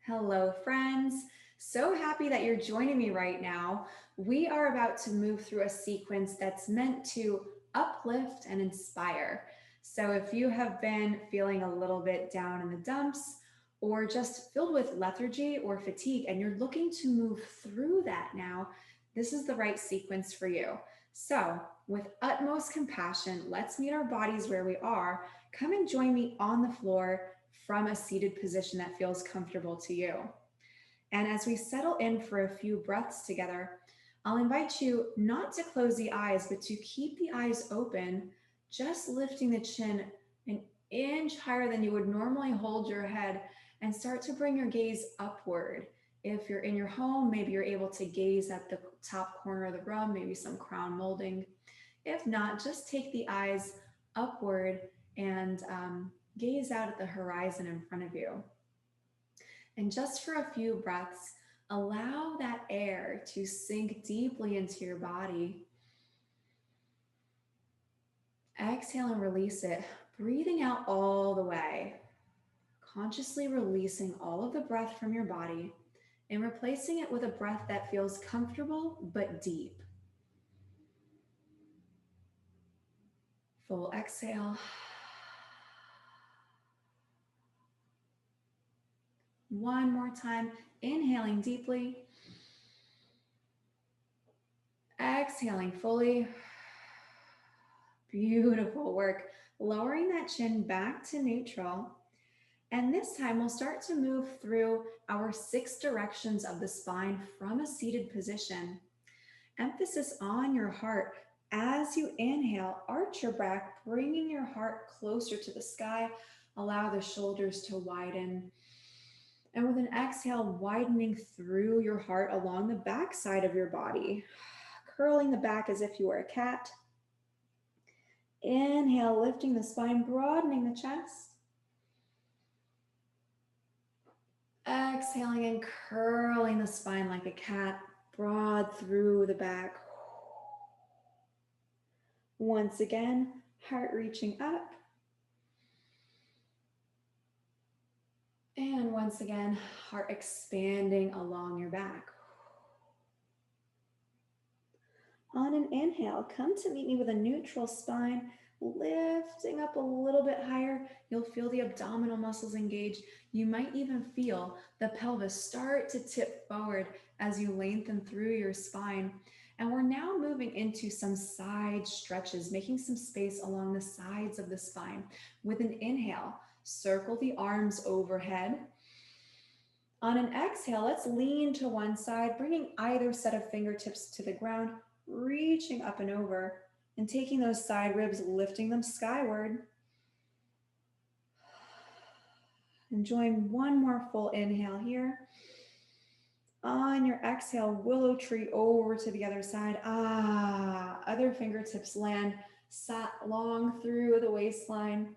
Hello, friends. So happy that you're joining me right now. We are about to move through a sequence that's meant to uplift and inspire. So, if you have been feeling a little bit down in the dumps or just filled with lethargy or fatigue and you're looking to move through that now, this is the right sequence for you. So, with utmost compassion, let's meet our bodies where we are. Come and join me on the floor from a seated position that feels comfortable to you. And as we settle in for a few breaths together, I'll invite you not to close the eyes, but to keep the eyes open, just lifting the chin an inch higher than you would normally hold your head and start to bring your gaze upward. If you're in your home, maybe you're able to gaze at the top corner of the room, maybe some crown molding. If not, just take the eyes upward and gaze out at the horizon in front of you. And just for a few breaths, allow that air to sink deeply into your body. Exhale and release it, breathing out all the way, consciously releasing all of the breath from your body and replacing it with a breath that feels comfortable but deep. Full exhale. One more time, inhaling deeply, exhaling fully. Beautiful work. Lowering that chin back to neutral. And this time we'll start to move through our 6 directions of the spine from a seated position. Emphasis on your heart. As you inhale, arch your back, bringing your heart closer to the sky. Allow the shoulders to widen. And with an exhale, widening through your heart along the back side of your body, curling the back as if you were a cat. Inhale, lifting the spine, broadening the chest. Exhaling and curling the spine like a cat, broad through the back. Once again, heart reaching up. And once again, heart expanding along your back. On an inhale, come to meet me with a neutral spine, lifting up a little bit higher. You'll feel the abdominal muscles engage. You might even feel the pelvis start to tip forward as you lengthen through your spine. And we're now moving into some side stretches, making some space along the sides of the spine. With an inhale, circle the arms overhead. On an exhale, let's lean to one side, bringing either set of fingertips to the ground, reaching up and over, and taking those side ribs, lifting them skyward. Enjoying one more full inhale here. On your exhale, willow tree over to the other side. Other fingertips land long through the waistline,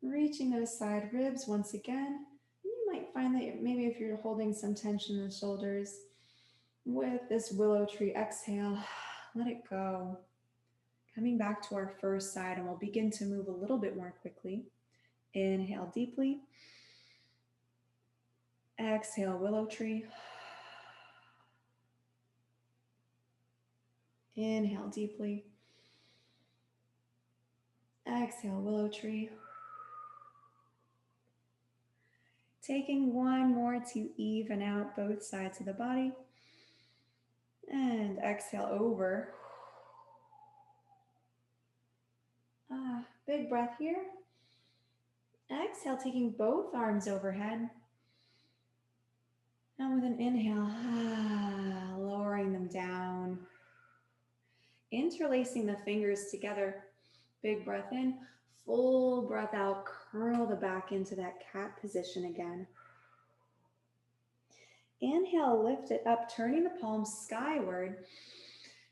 reaching those side ribs once again. You might find that maybe if you're holding some tension in the shoulders, with this willow tree exhale, let it go. Coming back to our first side, and we'll begin to move a little bit more quickly. Inhale deeply. Exhale, willow tree. Inhale deeply. Exhale, willow tree. Taking one more to even out both sides of the body. And exhale over. Big breath here. Exhale, taking both arms overhead. And with an inhale, lowering them down. Interlacing the fingers together. Big breath in, full breath out. Curl the back into that cat position again. Inhale, lift it up, turning the palms skyward.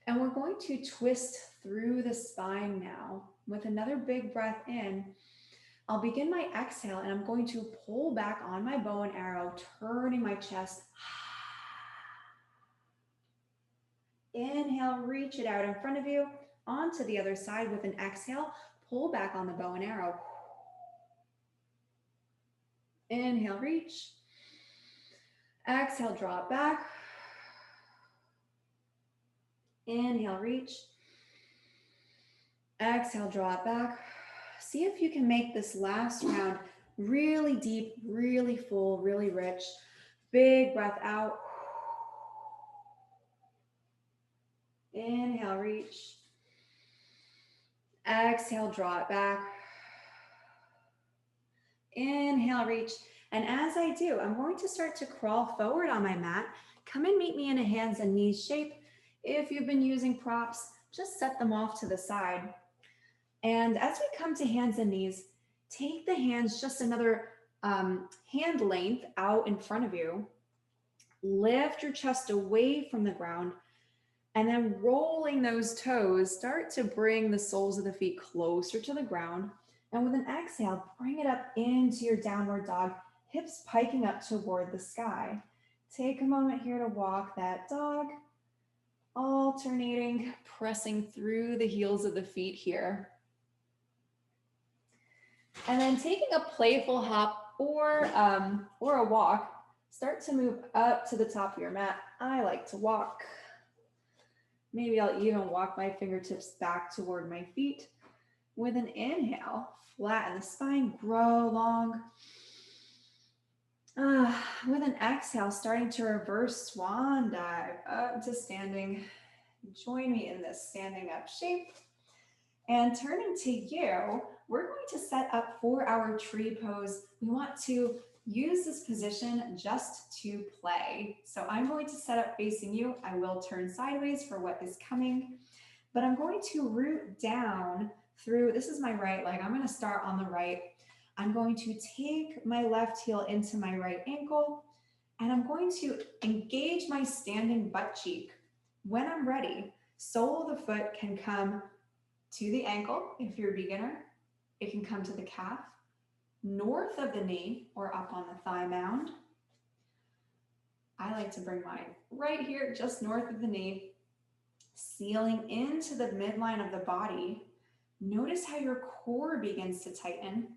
And we're going to twist through the spine now. With another big breath in, I'll begin my exhale and I'm going to pull back on my bow and arrow, turning my chest. Inhale, reach it out in front of you, onto the other side. With an exhale, pull back on the bow and arrow. Inhale, reach. Exhale, draw it back. Inhale, reach. Exhale, draw it back. See if you can make this last round really deep, really full, really rich. Big breath out. Inhale, reach. Exhale, draw it back. Inhale, reach. And as I do, I'm going to start to crawl forward on my mat. Come and meet me in a hands and knees shape. If you've been using props, just set them off to the side. And as we come to hands and knees, take the hands just another hand length out in front of you. Lift your chest away from the ground. And then rolling those toes, start to bring the soles of the feet closer to the ground. And with an exhale, bring it up into your downward dog, hips piking up toward the sky. Take a moment here to walk that dog, alternating, pressing through the heels of the feet here. And then taking a playful hop or a walk, start to move up to the top of your mat. I like to walk. Maybe I'll even walk my fingertips back toward my feet. With an inhale, flatten the spine, grow long. With an exhale, starting to reverse swan dive up to standing. Join me in this standing up shape. And turning to you, we're going to set up for our tree pose. We want to use this position just to play. So I'm going to set up facing you. I will turn sideways for what is coming, but I'm going to root down through, this is my right leg. I'm going to start on the right. I'm going to take my left heel into my right ankle, and I'm going to engage my standing butt cheek. When I'm ready, sole of the foot can come to the ankle if you're a beginner. It can come to the calf, north of the knee, or up on the thigh mound. I like to bring mine right here, just north of the knee, sealing into the midline of the body. Notice how your core begins to tighten.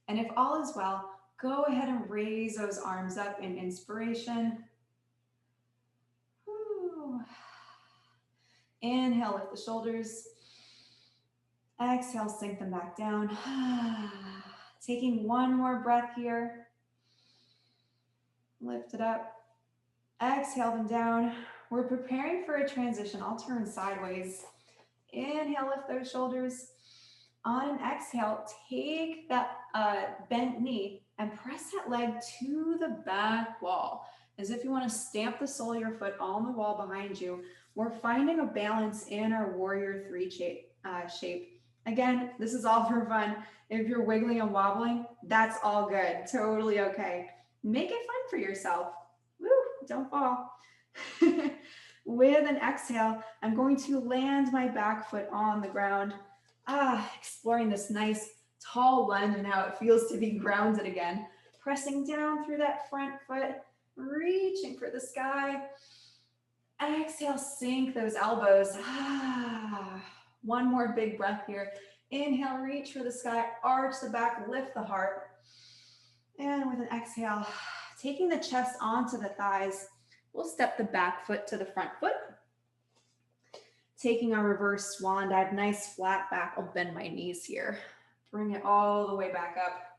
And if all is well, go ahead and raise those arms up in inspiration. Whew. Inhale, lift the shoulders. Exhale, sink them back down. Taking one more breath here. Lift it up. Exhale them down. We're preparing for a transition. I'll turn sideways. Inhale, lift those shoulders. On an exhale, take that bent knee and press that leg to the back wall, as if you want to stamp the sole of your foot on the wall behind you. We're finding a balance in our warrior three shape. Again, this is all for fun. If you're wiggling and wobbling, that's all good. Totally okay. Make it fun for yourself. Woo, don't fall. With an exhale, I'm going to land my back foot on the ground. Exploring this nice tall lunge and how it feels to be grounded again. Pressing down through that front foot, reaching for the sky. Exhale, sink those elbows. One more big breath here. Inhale, reach for the sky, arch the back, lift the heart. And with an exhale, taking the chest onto the thighs, we'll step the back foot to the front foot. Taking our reverse swan dive, nice flat back. I'll bend my knees here. Bring it all the way back up.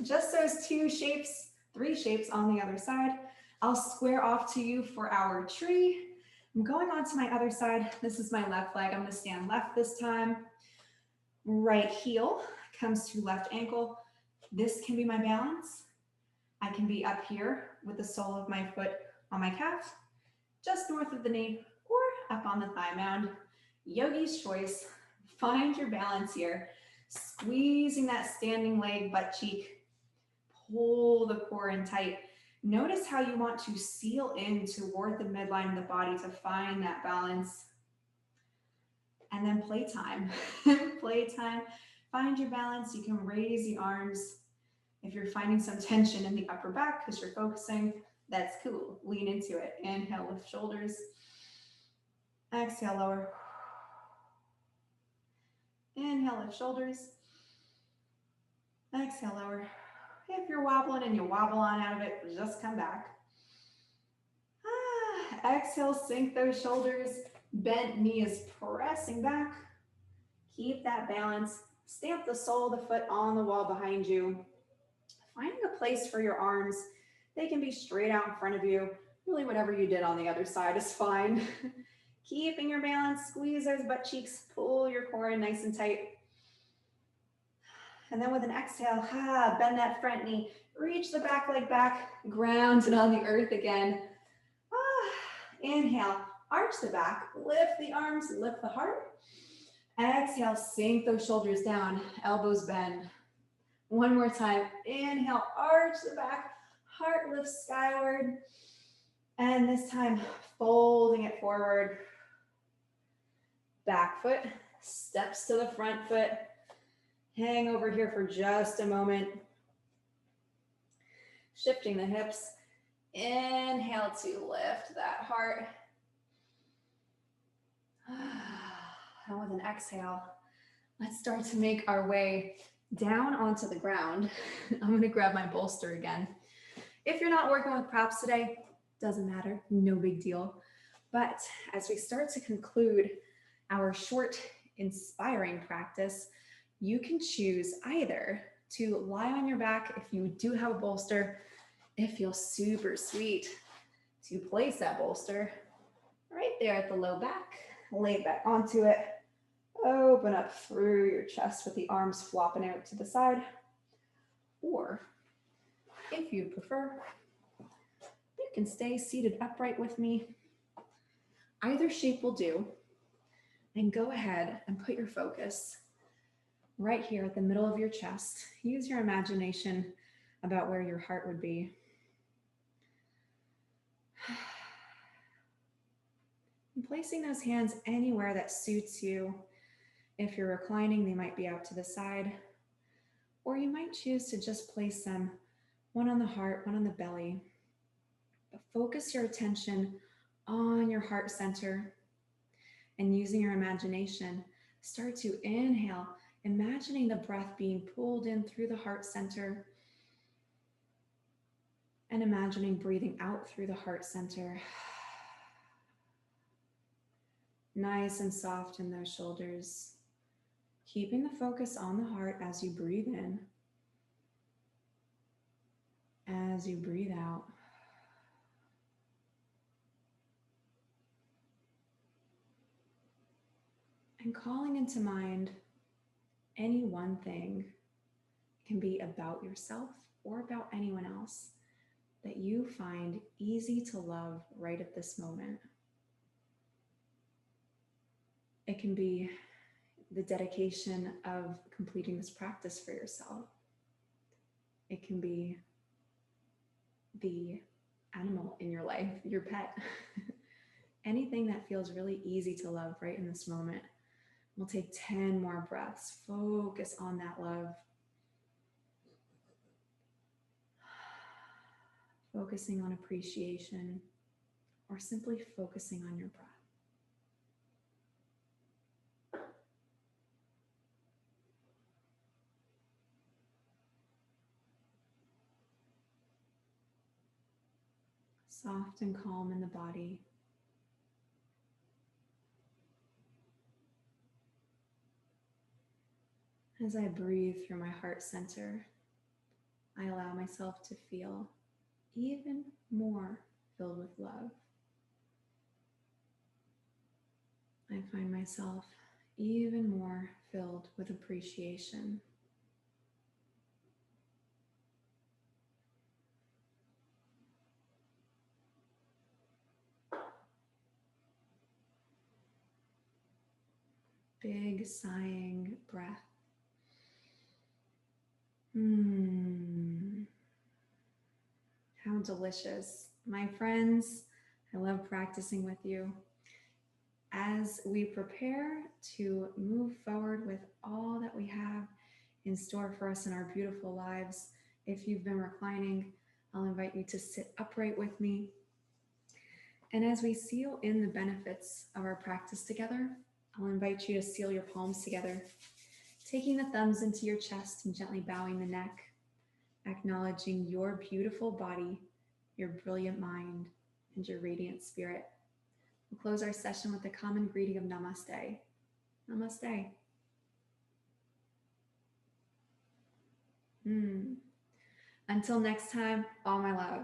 Just those three shapes on the other side. I'll square off to you for our tree. I'm going on to my other side. This is my left leg. I'm going to stand left this time. Right heel comes to left ankle. This can be my balance. I can be up here with the sole of my foot on my calf, just north of the knee, or up on the thigh mound. Yogi's choice. Find your balance here. Squeezing that standing leg, butt cheek. Pull the core in tight. Notice how you want to seal in toward the midline of the body to find that balance. And then playtime. Playtime. Find your balance. You can raise the arms. If you're finding some tension in the upper back because you're focusing, that's cool. Lean into it. Inhale, lift shoulders. Exhale, lower. Inhale, lift shoulders. Exhale, lower. If you're wobbling and you wobble on out of it, just come back. Exhale, sink those shoulders. Bent knee is pressing back. Keep that balance. Stamp the sole of the foot on the wall behind you. Finding a place for your arms. They can be straight out in front of you. Really, whatever you did on the other side is fine. Keeping your balance, squeeze those butt cheeks, pull your core in nice and tight. And then with an exhale, bend that front knee, reach the back leg back, ground it on the earth again. Inhale, arch the back, lift the arms, lift the heart. Exhale, sink those shoulders down, elbows bend. One more time, inhale, arch the back, heart lifts skyward. And this time, folding it forward. Back foot steps to the front foot. Hang over here for just a moment. Shifting the hips. Inhale to lift that heart. And with an exhale, let's start to make our way down onto the ground. I'm going to grab my bolster again. If you're not working with props today, doesn't matter, no big deal. But as we start to conclude our short, inspiring practice, you can choose either to lie on your back if you do have a bolster. It feels super sweet to place that bolster right there at the low back, lay back onto it, open up through your chest with the arms flopping out to the side. Or if you prefer, you can stay seated upright with me. Either shape will do. And go ahead and put your focus right here at the middle of your chest. Use your imagination about where your heart would be. And placing those hands anywhere that suits you. If you're reclining, they might be out to the side. Or you might choose to just place them one on the heart, one on the belly. But focus your attention on your heart center. And using your imagination, start to inhale, imagining the breath being pulled in through the heart center. And imagining breathing out through the heart center. Nice and soft in those shoulders. Keeping the focus on the heart as you breathe in. As you breathe out. And calling into mind any one thing. It can be about yourself or about anyone else that you find easy to love right at this moment. It can be the dedication of completing this practice for yourself. It can be the animal in your life, your pet. Anything that feels really easy to love right in this moment. We'll take 10 more breaths. Focus on that love. Focusing on appreciation or simply focusing on your breath. Soft and calm in the body. As I breathe through my heart center, I allow myself to feel even more filled with love. I find myself even more filled with appreciation. Big sighing breath. How delicious. My friends, I love practicing with you. As we prepare to move forward with all that we have in store for us in our beautiful lives, if you've been reclining, I'll invite you to sit upright with me. And as we seal in the benefits of our practice together, I'll invite you to seal your palms together, taking the thumbs into your chest and gently bowing the neck. acknowledging your beautiful body, your brilliant mind, and your radiant spirit. We'll close our session with the common greeting of Namaste. Namaste. Until next time, all my love.